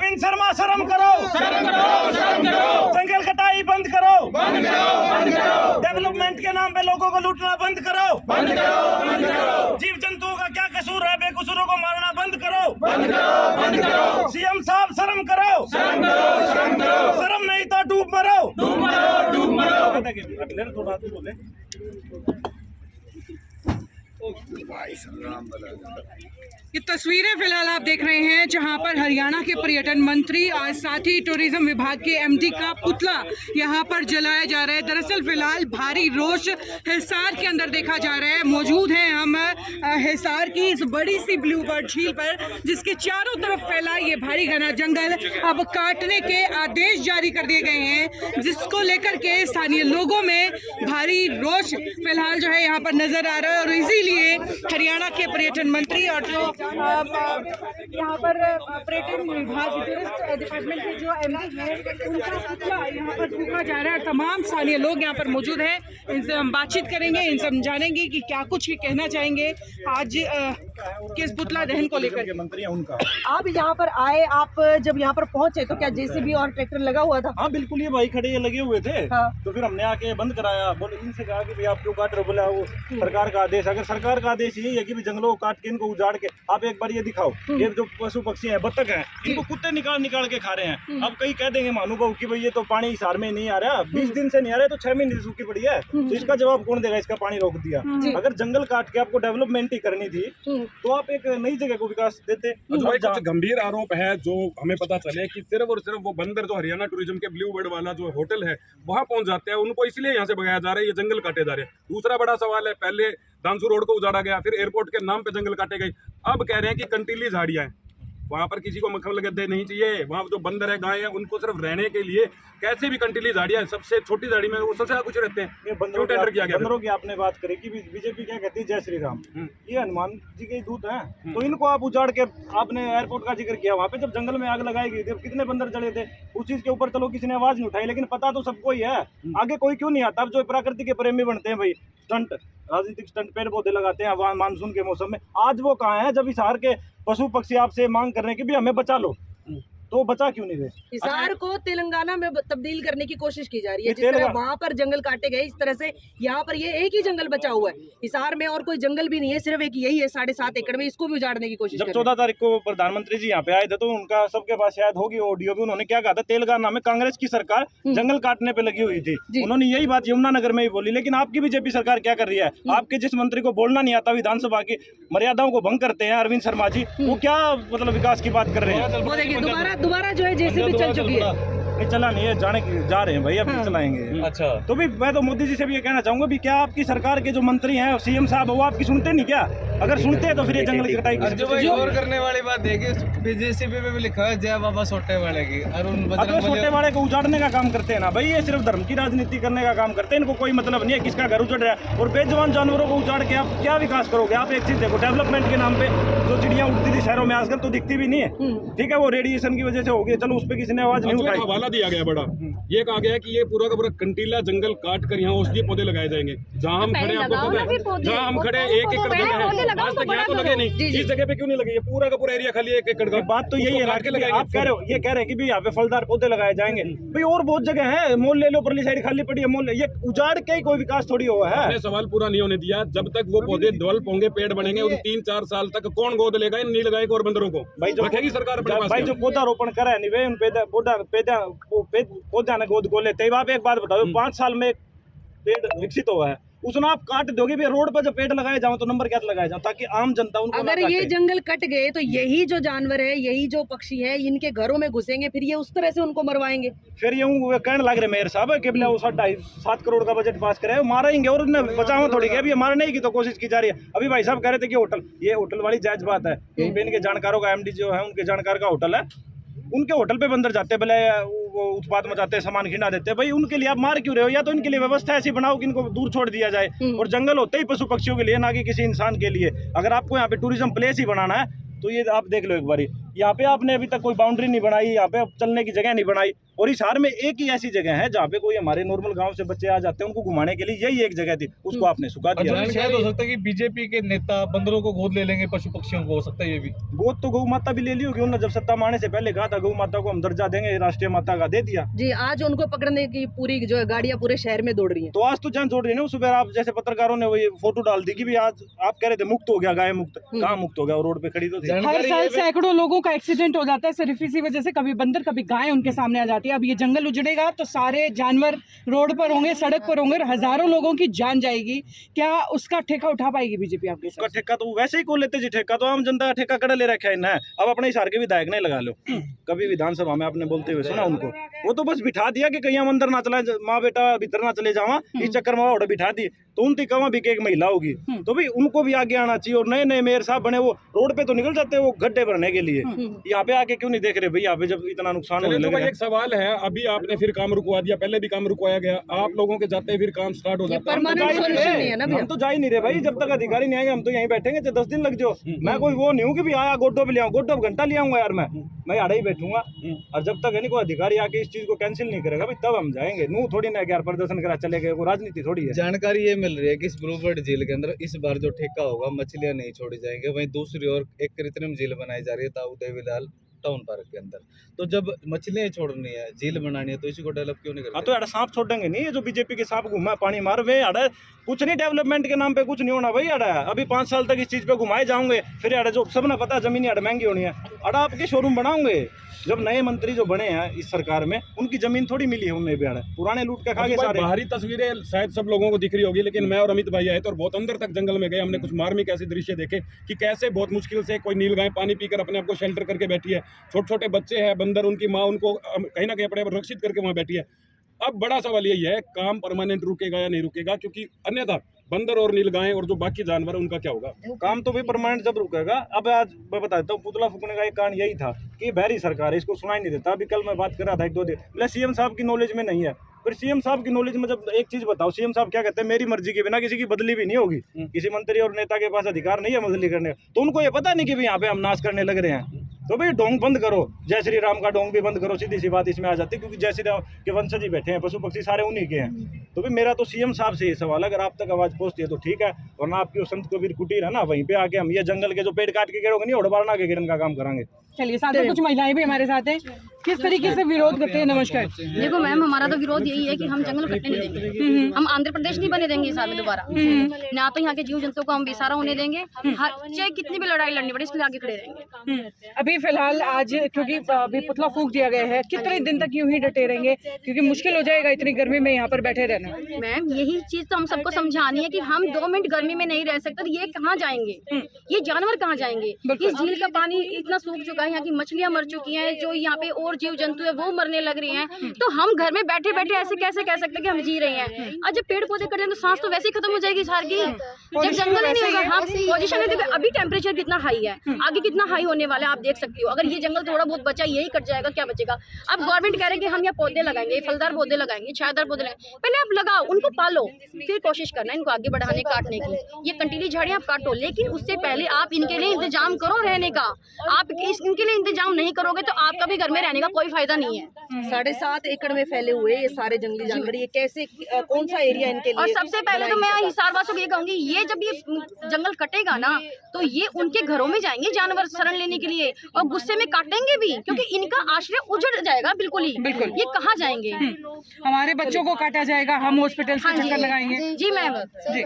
अरविंद शर्मा शर्म करो, जंगल कटाई बंद करो, डेवलपमेंट के नाम पे लोगों को लूटना बंद करो, जीव जंतुओं का क्या कसूर है, बेकसूरों को मारना बंद करो, सीएम साहब शर्म करो, शर्म नहीं तो डूब मरो। ये तस्वीरें फिलहाल आप देख रहे हैं जहां पर हरियाणा के पर्यटन मंत्री और साथ ही टूरिज्म विभाग के एमडी का पुतला यहां पर जलाया जा रहा है। दरअसल फिलहाल भारी रोष हिसार के अंदर देखा जा रहा है। मौजूद हैं हम हिसार की इस बड़ी सी ब्लू बर्ड झील पर, जिसके चारों तरफ फैला ये भारी घना जंगल अब काटने के आदेश जारी कर दिए गए हैं, जिसको लेकर के स्थानीय लोगों में भारी रोष फिलहाल जो है यहाँ पर नजर आ रहा है। और इसीलिए हरियाणा के पर्यटन मंत्री और जो यहाँ पर पर्यटन विभाग टूरिस्ट डिपार्टमेंट के जो एमडी है उनका पुतला यहाँ पर फूंका जा रहा है। तमाम स्थानीय लोग यहाँ पर मौजूद हैं, इनसे हम बातचीत करेंगे, इनसे हम जानेंगे कि क्या कुछ ये कहना चाहेंगे आज किस पुतला दहन को लेकर। मंत्री है उनका। आप यहाँ पर आए, आप जब यहाँ पर पहुंचे तो क्या जेसीबी और ट्रैक्टर लगा हुआ था? हाँ बिल्कुल, ये भाई खड़े ये लगे हुए थे। हाँ। तो फिर हमने आके बंद कराया। बोले इनसे कहा कि भाई आप क्यों काट रहे हो? बोला वो सरकार का आदेश। अगर सरकार का आदेश यही है कि जंगलों को काट के इनको उजाड़ के आप एक बार ये दिखाओ, ये जो पशु पक्षी हैं, बत्तख हैं, इनको कुत्ते निकाल के खा रहे हैं। अब कई कह देंगे महानुभाव कि भाई ये तो पानी हिसार में नहीं आ रहा, 20 दिन से नहीं आ रहा है, तो 6 महीने से सूखी पड़ी है, तो इसका जवाब कौन देगा? इसका पानी रोक दिया। अगर जंगल काट के आपको डेवलपमेंट ही करनी थी तो आप एक नई जगह को विकास देते। कुछ गंभीर आरोप है जो हमें पता चले कि सिर्फ और सिर्फ वो बंदर जो हरियाणा टूरिज्म के ब्लू बर्ड वाला जो होटल है वहां पहुंच जाते हैं, उनको इसलिए यहाँ से भगाया जा रहा है, ये जंगल काटे जा रहे हैं। दूसरा बड़ा सवाल है, पहले दानसू रोड को उजाड़ा गया, फिर एयरपोर्ट के नाम पे जंगल काटे गए, अब कह रहे हैं कि कंटीली झाड़ियां हैं, वहां पर किसी को मक्खन लगे नहीं चाहिए। वहां जो बंदर है, गाय है, उनको सिर्फ रहने के लिए कैसे भी कंटीली झाड़ियां, सबसे छोटी झाड़ी में वो सबसे कुछ रहते हैं। ये बंदरों की आपने बात करी कि बीजेपी क्या कहती है, जय श्री राम, ये हनुमान जी के दूत हैं, तो इनको आप उजाड़ के आपने एयरपोर्ट का जिक्र किया। वहाँ पे जब जंगल में आग लगाई गई थी, कितने बंदर जले थे, उस चीज के ऊपर चलो किसी ने आवाज नहीं उठाई, लेकिन पता तो सबको ही है। आगे कोई क्यों नहीं आता? अब जो प्रकृति के प्रेमी बनते हैं भाई, स्टंट, राजनीतिक स्टंट, पेड़ पौधे लगाते हैं मानसून के मौसम में, आज वो कहाँ है जब हिसार के पशु पक्षी आपसे मांग कर रहे हैं कि भी हमें बचा लो, तो बचा क्यों नहीं रहे? हिसार को तेलंगाना में तब्दील करने की कोशिश की जा रही है। जिस तरह वहाँ पर जंगल काटे गए, इस तरह से यहाँ पर ये एक ही जंगल बचा हुआ है। हिसार में और कोई जंगल भी नहीं है, सिर्फ एक यही है 7.5 एकड़ में, इसको भी उजाड़ने की कोशिश। जब 14 तारीख को प्रधानमंत्री जी यहाँ पे आए थे तो उनका सबके पास शायद होगी ऑडियो भी, उन्होंने क्या कहा था, तेलंगाना में कांग्रेस की सरकार जंगल काटने पे लगी हुई थी, उन्होंने यही बात यमुनानगर में ही बोली। लेकिन आपकी बीजेपी सरकार क्या कर रही है? आपके जिस मंत्री को बोलना नहीं आता, विधानसभा की मर्यादाओं को भंग करते हैं, अरविंद शर्मा जी, वो क्या मतलब विकास की बात कर रहे हैं? वो देखिए दोबारा जो है जेसीबी चल चुकी है। नहीं चला नहीं है, जा रहे हैं भाई, अब चलाएंगे। अच्छा, तो भी मैं तो मोदी जी से भी ये कहना चाहूंगा भी क्या आपकी सरकार के जो मंत्री हैं, सीएम साहब, वो आपकी सुनते नहीं क्या? अगर सुनते हैं तो फिर ये जंगल की कटाई और करने वाली बात है, जेसीबी पे भी लिखा है जय बाबा सोटे वाले की, अगर सोटे वाले को उजाड़ने का काम करते हैं ना भाई, ये सिर्फ धर्म की राजनीति करने का काम करते हैं, इनको कोई मतलब नहीं है किसका घर उजड़ रहा है। और बेजवान जानवरों को उजाड़ के आप क्या विकास करोगे? आप एक चीज देखो, डेवलपमेंट के नाम पे जो चिड़ियां उड़ती थी शहरों में, आजकल तो दिखती भी नहीं है, ठीक है, वो रेडिएशन की वजह से हो गई, चलो उस पर किसी ने आवाज नहीं उठाई। हवाला दिया गया बड़ा, ये कहा गया कि ये पूरा का पूरा कंटीला जंगल काट कर यहाँ औषधीय पौधे लगाए जाएंगे। जहाँ हम खड़े, आपको पता है, जहाँ हम खड़े 1 एकड़ जगह है, आज तक यहाँ तो लगे नहीं, इस जगह पे क्यों नहीं लगे? ये पूरा का पूरा एरिया खाली 1 एकड़ का। बात तो यही है, आप कह रहे हो, ये कह रहे हैं कि भी यहाँ पे फलदार पौधे लगाए जाएंगे, भाई और बहुत जगह है, मोल ले लो, परली साइड खाली पड़ी है, मोल, ये उजाड़ के ही कोई विकास थोड़ी हुआ है। सवाल पूरा नहीं होने दिया, जब तक वो पौधे डेवलप होंगे, पेड़ बनेंगे, उन 3-4 साल तक कौन गोद लेगा? नहीं लगाएगा और बंदरों को भाई जो रखेगी सरकार अपने पास। भाई जो पौधारोपण करा है, नहीं उन पौधा ने गोद को लेते। आप एक बात बताओ, 5 साल में पेड़ विकसित हुआ है, उसने आप काट दोगे भी? रोड पर जब पेड़ लगाए जाओ तो नंबर क्या लगाए जाओ, ताकि आम जनता उनको अगर ये जंगल कट गए तो यही जो जानवर है, यही जो पक्षी है, इनके घरों में घुसेंगे, फिर ये उस तरह से उनको मरवाएंगे। फिर ये कहने लग रहे मेयर साहब कि वो 7 करोड़ का बजट पास करे, मारेंगे और उन्हें बचाओ थोड़ी है, अभी मारने की तो कोशिश की जा रही है। अभी भाई साहब कह रहे थे कि ये होटल वाली जायज बात है, यहीं पे इनके जानकारों का एमडी जो है, उनके जानकार का होटल है, उनके होटल पे बंदर जाते हैं, भले वो उत्पात मचाते हैं, सामान खिंडा देते हैं, भाई उनके लिए आप मार क्यों रहे हो? या तो इनके लिए व्यवस्था ऐसी बनाओ कि इनको दूर छोड़ दिया जाए, और जंगल होते ही पशु पक्षियों के लिए, ना कि किसी इंसान के लिए। अगर आपको यहाँ पे टूरिज्म प्लेस ही बनाना है तो ये आप देख लो एक बारी, यहाँ पे आपने अभी तक कोई बाउंड्री नहीं बनाई, यहाँ पे चलने की जगह नहीं बनाई। और इस शहर में एक ही ऐसी जगह है जहाँ पे कोई हमारे नॉर्मल गांव से बच्चे आ जाते हैं, उनको घुमाने के लिए यही एक जगह थी, उसको आपने सुखा दिया। शायद हो सकता है कि बीजेपी के नेता बंदरों को गोद ले लेंगे, पशु पक्षियों को, हो सकता है ये भी। गोद तो गौ माता भी ले ली होगी उन्होंने, जब सत्ता में आने से पहले कहा था गौ माता को हम दर्जा देंगे, राष्ट्रीय माता का दे दिया। जी, आज उनको पकड़ने की पूरी जो है गाड़ियां पूरे शहर में दौड़ रही हैं। तो आज तो जान जोड़ रही है ना। सुबह आप जैसे पत्रकारों ने वही फोटो डाल दी कि भी आज आप कह रहे थे मुक्त हो गया, गाय मुक्त, कहाँ मुक्त हो गया, रोड पे खड़ी तो थी। हर साल सैकड़ों लोगों का एक्सीडेंट हो जाता है सिर्फ इसी वजह से, कभी बंदर कभी गाय उनके सामने आ जाती है। अब ये जंगल उजड़ेगा तो सारे जानवर रोड पर होंगे, सड़क पर होंगे, हजारों लोगों की जान जाएगी। क्या उसका ठेका उठा पाएगी बीजेपी आपके साथ? उसका ठेका तो वैसे ही को लेते जी, ठेका तो आम जनता का ठेका कड़ा ले रखा है ना। अब अपने हिसार के विधायक नहीं लगा लो, कभी विधानसभा में आपने बोलते हुए सुना उनको? वो तो बस बिठा दिया कि कहीं हम अंदर ना चला, माँ बेटा भीतर ना चले जावा, इस चक्कर में ऑर्डर बिठा दी। तो उनकी कवा भी एक महिला होगी, तो भाई उनको भी आगे आना चाहिए। और नए नए मेयर साहब बने, वो रोड पे तो निकल जाते हैं वो गड्ढे भरने के लिए, यहाँ पे आके क्यों नहीं देख रहे भाई? यहाँ पे जब इतना नुकसान होने लगा। एक सवाल है, अभी आपने फिर काम रुकवा दिया, पहले भी काम रुकवाया गया, आप लोगों के जाते ही फिर काम स्टार्ट हो जाता है। हम तो जा ही नहीं रहे भाई, जब तक अधिकारी नहीं आएंगे हम तो यहीं बैठेंगे, चाहे 10 दिन लग जाओ। मैं कोई वो नहीं हूँ कि भी आया गोड्डो पे ले आऊँ, गोड्डो घंटा ले आऊंगा यार, मैं आड़ा ही बैठूंगा। और जब तक है नहीं कोई अधिकारी आके इस चीज को कैंसिल नहीं करेगा भाई, तब हम जाएंगे। नू थोड़ी ना यार प्रदर्शन करा चले गए, वो राजनीति थोड़ी है। जानकारी ये मिल रही है कि इस ब्लूबर्ड झील के अंदर इस बार जो ठेका होगा, मछलियां नहीं छोड़ी जाएंगे। वहीं दूसरी ओर एक कृत्रिम झील बनाई जा रही है ताऊ देवीलाल टाउन पार्क के अंदर। तो जब मछलियां छोड़नी है, झील बनानी है, तो इसी को डेवलप क्यों नहीं करते? तो यार सांप छोड़ेंगे नहीं, जो बीजेपी के सांप घुमा पानी मार वे यार, कुछ नहीं डेवलपमेंट के नाम पे कुछ नहीं होना भाई। यार अभी 5 साल तक इस चीज पे घुमाए जाओगे, फिर यार जो सब ना पता जमीन यार महंगी होनी है। अड़ा आपके शोरूम बनाओगे, जब नए मंत्री जो बने हैं इस सरकार में, उनकी जमीन थोड़ी मिली है उन्हें भी, पुराने लूट के खा गए सारे। बाहरी तस्वीरें शायद सब लोगों को दिख रही होगी, लेकिन मैं और अमित भाई आए तो और बहुत अंदर तक जंगल में गए, हमने कुछ मार्मिक ऐसे दृश्य देखे कि कैसे बहुत मुश्किल से कोई नीलगाय पानी पीकर अपने आप को शेल्टर करके बैठी है। छोटे छोटे बच्चे हैं, बंदर, उनकी माँ उनको कहीं ना कहीं अपने आप रक्षित करके वहाँ बैठी है। अब बड़ा सवाल यही है, काम परमानेंट रुकेगा या नहीं रुकेगा? क्योंकि अन्यथा बंदर और नीलगाय और जो बाकी जानवर है उनका क्या होगा? काम तो भी परमानेंट जब रुकेगा। अब आज मैं बता देता हूँ, पुतला फूकने का एक कारण यही था कि बहरी सरकार है, इसको सुनाई नहीं देता। अभी कल मैं बात कर रहा था 1-2 दिन, बोले सीएम साहब की नॉलेज में नहीं है। फिर सीएम साहब की नॉलेज में जब एक चीज बताओ, सीएम साहब क्या कहते हैं, मेरी मर्जी के बिना किसी की बदली भी नहीं होगी। किसी मंत्री और नेता के पास अधिकार नहीं है बदली करने का। तो उनको ये पता नहीं कि भाई यहाँ पे हम नाश करने लग रहे हैं। तो भाई डोंग बंद करो, जय श्री राम का डोंग भी बंद करो, सीधी सी बात इसमें आ जाती है। क्योंकि जय श्री राम के वंशज ही बैठे हैं, पशु पक्षी सारे उन्हीं के हैं। तो भाई मेरा तो सीएम साहब से ये सवाल है, अगर आप तक आवाज पहुंचती है तो ठीक है, वरना आपकी संत कबीर कुटीर है ना, वहीं पे आके हम ये जंगल के जो पेड़ काट के गिरोगे नहीं, उड़बारना के गिरन का काम करांगे। चलिए, साथ में कुछ महिलाएं भी हमारे साथ हैं, किस तरीके से विरोध करते हैं? नमस्कार। देखो मैम, हमारा तो विरोध यही है कि हम जंगल कटने नहीं देंगे। हम आंध्र प्रदेश नहीं बने देंगे इस साल में दोबारा, ना तो यहाँ के जीव जंतुओं को हम बेसहारा होने देंगे। चाहे कितनी भी लड़ाई लड़नी पड़े, इसके लिए आगे खड़े रहेंगे। अभी फिलहाल आज क्योंकि अभी पुतला फूंक दिया गया है, कितने दिन तक यूं ही डटे रहेंगे? क्योंकि मुश्किल हो जाएगा इतनी गर्मी में यहाँ पर बैठे रहना। मैम, यही चीज तो हम सबको समझानी है कि हम 2 मिनट गर्मी में नहीं रह सकते। ये कहाँ जाएंगे, ये जानवर कहाँ जाएंगे? इस झील का पानी इतना सूख चुका है, यहाँ की मछलियां मर चुकी हैं, जो यहाँ पे और जीव जंतु है वो मरने लग रही हैं। तो हम घर में बैठे बैठे ऐसे कैसे कह सकते हैं कि हम जी रहे हैं? आज जब पेड़ पौधे कट जाए तो सांस तो वैसे ही खत्म हो जाएगी सार की। जब जंगल ही नहीं होगा, हाँ पोजीशन है। अभी टेम्परेचर कितना हाई है, आगे कितना हाई होने वाला है आप देख सकती हो। अगर ये जंगल थोड़ा बहुत बचा, यही कट जाएगा, क्या बचेगा? अब गवर्नमेंट कह रहे हैं कि हम यहाँ पौधे लगाएंगे, फलदार पौधे लगाएंगे, छायादार पौधे लगाएंगे। पहले आप लगाओ, उनको पालो, फिर कोशिश करना इनको आगे बढ़ाने, काटने की। ये कंटीली झाड़ियाँ आप काटो, लेकिन उससे पहले आप इनके लिए इंतजाम करो रहने का। आप इनके लिए इंतजाम नहीं करोगे तो आपका भी घर में रहने का कोई फायदा नहीं है। 7.5 एकड़ में फैले हुए ये सारे जंगली जानवर, ये कैसे कौन सा एरिया इनके लिए? और सबसे पहले तो मैं हिसारवासियों को ये कहूंगी, ये जब ये जंगल कटेगा ना तो ये उनके घरों में जाएंगे जानवर शरण लेने के लिए, और गुस्से में काटेंगे भी, क्योंकि इनका आश्रय उजड़ जाएगा बिल्कुल ही। ये कहाँ जाएंगे? हमारे बच्चों को काटा जाएगा, हम हॉस्पिटल से चक्कर लगाएंगे। जी मैम, जी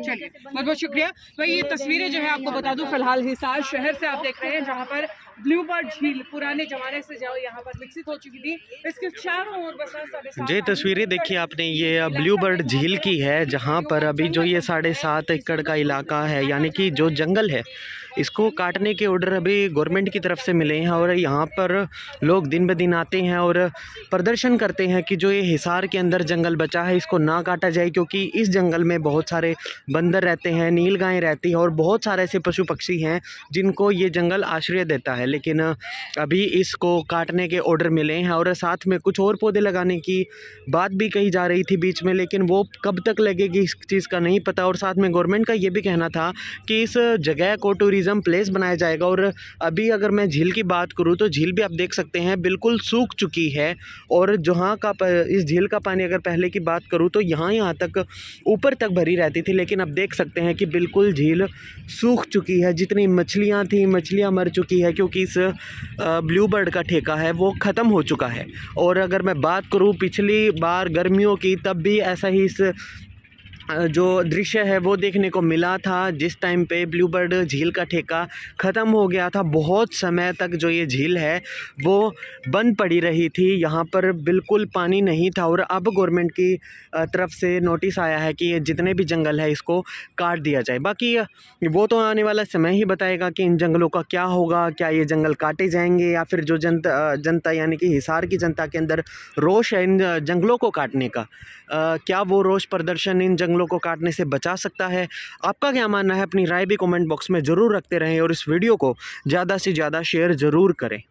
चलिए, बहुत बहुत शुक्रिया। तो ये तस्वीरें जो है आपको बता दूं, फिलहाल हिसार शहर से आप देख रहे हैं, जहाँ पर ब्लूबर्ड झील पुराने जमाने से जो यहाँ पर विकसित हो चुकी थी, इसके चारों ओर बस 7.5। ये तस्वीरें देखी आपने, ये ब्लूबर्ड झील की है, जहाँ पर अभी जो ये 7.5 एकड़ का इलाका है, यानी कि जो जंगल है, इसको काटने के ऑर्डर अभी गवर्नमेंट की तरफ से मिले हैं। और यहाँ पर लोग दिन ब दिन आते हैं और प्रदर्शन करते हैं कि जो ये हिसार के अंदर जंगल बचा है इसको ना काटा जाए, क्योंकि इस जंगल में बहुत सारे बंदर रहते हैं, नीलगायें रहती हैं और बहुत सारे ऐसे पशु पक्षी हैं जिनको ये जंगल आश्रय देता है। लेकिन अभी इसको काटने के ऑर्डर मिले हैं और साथ में कुछ और पौधे लगाने की बात भी कही जा रही थी बीच में, लेकिन वो कब तक लगेगी इस चीज़ का नहीं पता। और साथ में गवर्नमेंट का ये भी कहना था कि इस जगह को टूरिज़म प्लेस बनाया जाएगा। और अभी अगर मैं झील की बात करूँ तो झील भी आप देख सकते हैं बिल्कुल सूख चुकी है। और जहाँ का इस झील का पानी अगर पहले की बात करूँ तो यहाँ तक ऊपर तक भरी रहती थी, लेकिन अब देख सकते हैं कि बिल्कुल झील सूख चुकी है। जितनी मछलियाँ थी मछलियाँ मर चुकी है, क्योंकि इस ब्लू बर्ड का ठेका है वो ख़त्म हो चुका है। और अगर मैं बात करूँ पिछली बार गर्मियों की, तब भी ऐसा ही इस जो दृश्य है वो देखने को मिला था, जिस टाइम पे ब्लू बर्ड झील का ठेका ख़त्म हो गया था। बहुत समय तक जो ये झील है वो बंद पड़ी रही थी, यहाँ पर बिल्कुल पानी नहीं था। और अब गवर्नमेंट की तरफ से नोटिस आया है कि ये जितने भी जंगल है इसको काट दिया जाए। बाकी वो तो आने वाला समय ही बताएगा कि इन जंगलों का क्या होगा, क्या ये जंगल काटे जाएंगे या फिर जो जनता यानी कि हिसार की जनता के अंदर रोष है इन जंगलों को काटने का, क्या वो रोष प्रदर्शन इन जंगलों को काटने से बचा सकता है। आपका क्या मानना है, अपनी राय भी कमेंट बॉक्स में ज़रूर रखते रहें और इस वीडियो को ज़्यादा से ज़्यादा शेयर ज़रूर करें।